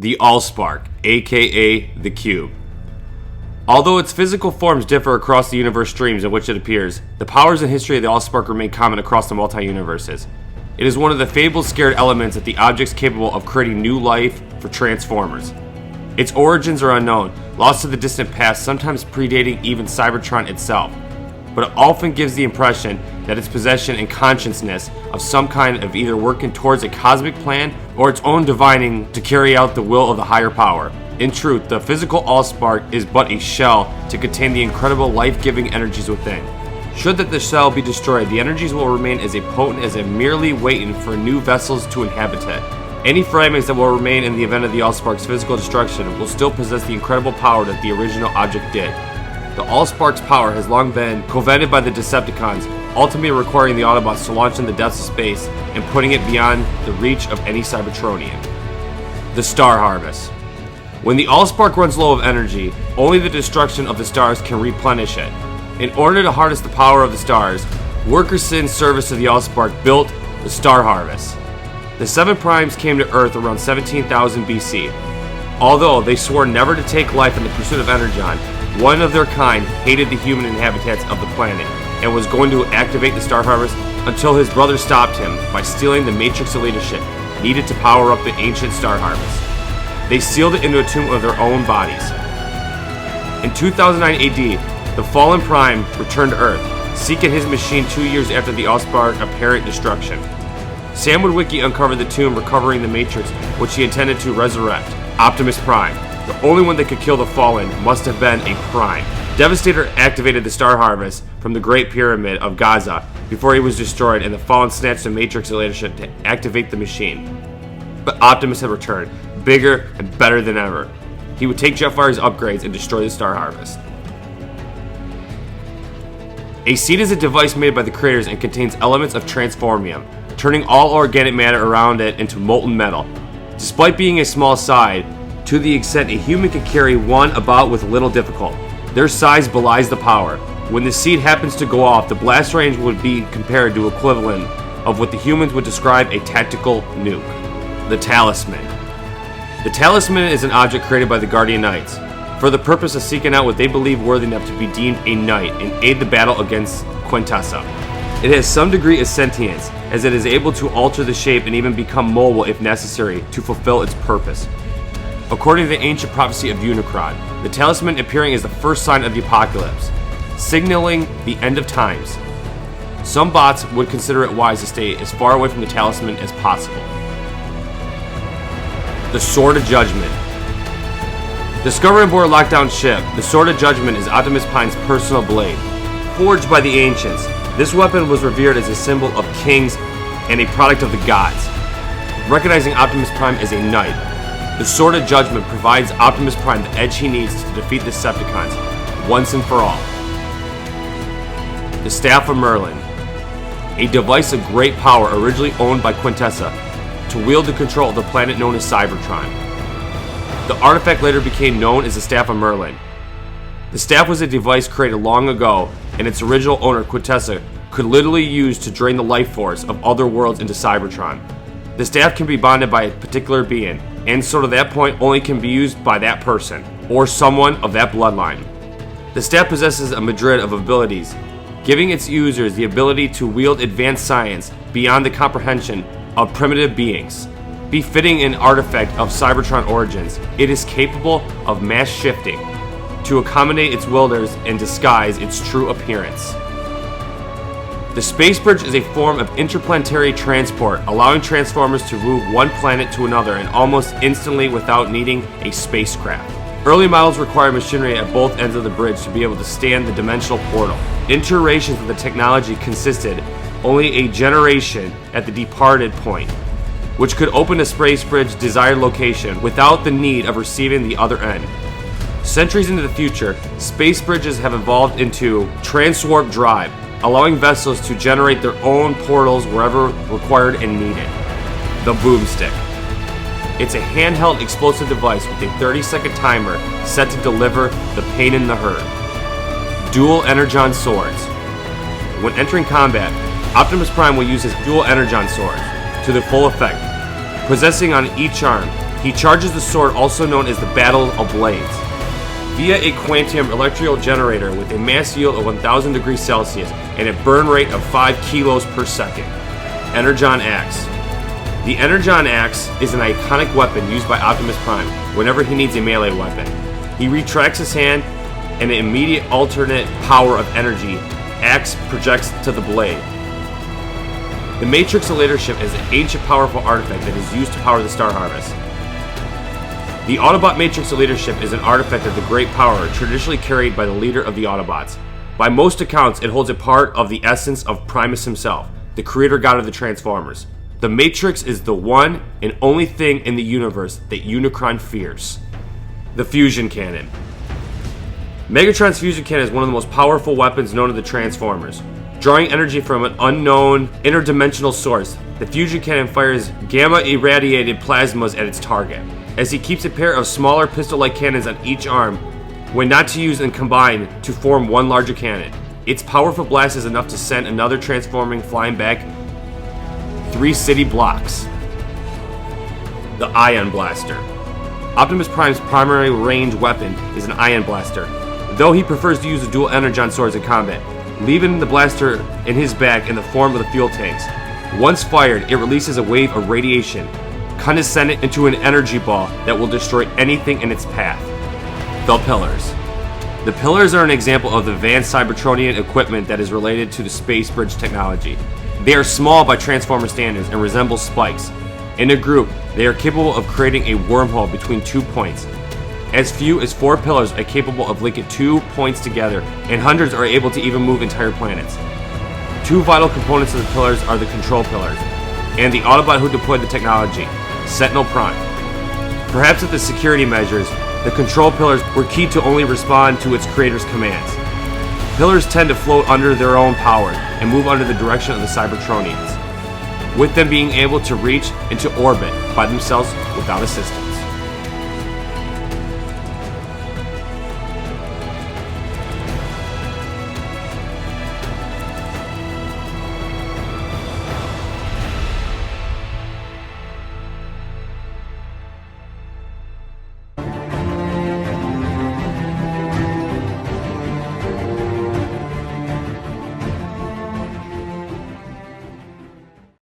the Allspark, aka the Cube. Although its physical forms differ across the universe streams in which it appears, the powers and history of the Allspark remain common across the multi-universes. It is one of the fabled scared elements that the objects capable of creating new life for Transformers. Its origins are unknown, lost to the distant past, sometimes predating even Cybertron itself, but it often gives the impression that its possession and consciousness of some kind of either working towards a cosmic plan or its own divining to carry out the will of the higher power. In truth, the physical Allspark is but a shell to contain the incredible life-giving energies within. Should that the shell be destroyed, the energies will remain as potent as merely waiting for new vessels to inhabit it. Any fragments that will remain in the event of the Allspark's physical destruction will still possess the incredible power that the original object did. The Allspark's power has long been coveted by the Decepticons, ultimately requiring the Autobots to launch in the depths of space and putting it beyond the reach of any Cybertronian. The Star Harvest. When the Allspark runs low of energy, only the destruction of the stars can replenish it. In order to harness the power of the stars, workers in service to the Allspark built the Star Harvest. The Seven Primes came to Earth around 17,000 BC. Although they swore never to take life in the pursuit of Energon, one of their kind hated the human inhabitants of the planet and was going to activate the Star Harvest until his brother stopped him by stealing the Matrix of leadership needed to power up the ancient Star Harvest. They sealed it into a tomb of their own bodies. In 2009 AD, the fallen Prime returned to Earth, seeking his machine 2 years after the Allspark's apparent destruction. Sam Witwicky uncovered the tomb, recovering the Matrix, which he intended to resurrect. Optimus Prime, the only one that could kill the Fallen, must have been a Prime. Devastator activated the Star Harvest from the Great Pyramid of Gaza before he was destroyed, and the Fallen snatched the Matrix of leadership to activate the machine. But Optimus had returned, bigger and better than ever. He would take Jetfire's upgrades and destroy the Star Harvest. A seed is a device made by the creators and contains elements of transformium, turning all organic matter around it into molten metal. Despite being a small size, to the extent a human can carry one about with little difficulty, their size belies the power. When the seed happens to go off, the blast range would be compared to equivalent of what the humans would describe a tactical nuke. The Talisman. The Talisman is an object created by the Guardian Knights for the purpose of seeking out what they believe worthy enough to be deemed a knight and aid the battle against Quintessa. It has some degree of sentience, as it is able to alter the shape and even become mobile if necessary to fulfill its purpose. According to the ancient prophecy of Unicron, the Talisman appearing is the first sign of the apocalypse, signaling the end of times. Some bots would consider it wise to stay as far away from the Talisman as possible. The Sword of Judgement. Discovered aboard a lockdown ship, the Sword of Judgement is Optimus Prime's personal blade. Forged by the ancients, this weapon was revered as a symbol of kings and a product of the gods. Recognizing Optimus Prime as a knight, the Sword of Judgement provides Optimus Prime the edge he needs to defeat the Decepticons once and for all. The Staff of Merlin. A device of great power originally owned by Quintessa to wield the control of the planet known as Cybertron. The artifact later became known as the Staff of Merlin. The staff was a device created long ago, and its original owner, Quintessa, could literally use to drain the life force of other worlds into Cybertron. The staff can be bonded by a particular being, and so to that point only can be used by that person, or someone of that bloodline. The staff possesses a myriad of abilities, giving its users the ability to wield advanced science beyond the comprehension of primitive beings. Befitting an artifact of Cybertron origins, it is capable of mass shifting to accommodate its wielders and disguise its true appearance. The Space Bridge is a form of interplanetary transport, allowing Transformers to move one planet to another and almost instantly without needing a spacecraft. Early models required machinery at both ends of the bridge to be able to stand the dimensional portal. Iterations of the technology consisted only a generation at the departed point, which could open a Space Bridge desired location without the need of receiving the other end. Centuries into the future, space bridges have evolved into transwarp drive, allowing vessels to generate their own portals wherever required and needed. The Boomstick. It's a handheld explosive device with a 30-second timer set to deliver the pain in the herd. Dual Energon Swords. When entering combat, Optimus Prime will use his dual Energon Swords to the full effect. Possessing on each arm, He charges the sword, also known as the Battle of Blades, via a quantum electrical generator with a mass yield of 1000 degrees Celsius and a burn rate of 5 kilos per second. Energon Axe. The Energon Axe is an iconic weapon used by Optimus Prime whenever he needs a melee weapon. He retracts his hand, and an immediate alternate power of energy axe projects to the blade. The Matrix of Leadership is an ancient powerful artifact that is used to power the Star Harvest. The Autobot Matrix of Leadership is an artifact of the great power traditionally carried by the leader of the Autobots. By most accounts, it holds a part of the essence of Primus himself, the creator god of the Transformers. The Matrix is the one and only thing in the universe that Unicron fears. The Fusion Cannon. Megatron's Fusion Cannon is one of the most powerful weapons known to the Transformers. Drawing energy from an unknown interdimensional source, the Fusion Cannon fires gamma-irradiated plasmas at its target, as he keeps a pair of smaller pistol-like cannons on each arm when not to use and combine to form one larger cannon. Its powerful blast is enough to send another Transforming flying back 3 city blocks. The Ion Blaster. Optimus Prime's primary ranged weapon is an Ion Blaster, though he prefers to use the dual Energon swords in combat, leaving the blaster in his bag in the form of the fuel tanks. Once fired, it releases a wave of radiation, condensing into an energy ball that will destroy anything in its path. The Pillars. The Pillars are an example of the advanced Cybertronian equipment that is related to the space bridge technology. They are small by Transformer standards and resemble spikes. In a group, they are capable of creating a wormhole between 2 points. As few as 4 pillars are capable of linking 2 points together, and hundreds are able to even move entire planets. 2 vital components of the pillars are the control pillars, and the Autobot who deployed the technology, Sentinel Prime. Perhaps with the security measures, the control pillars were key to only respond to its creator's commands. Pillars tend to float under their own power and move under the direction of the Cybertronians, with them being able to reach into orbit by themselves without assistance.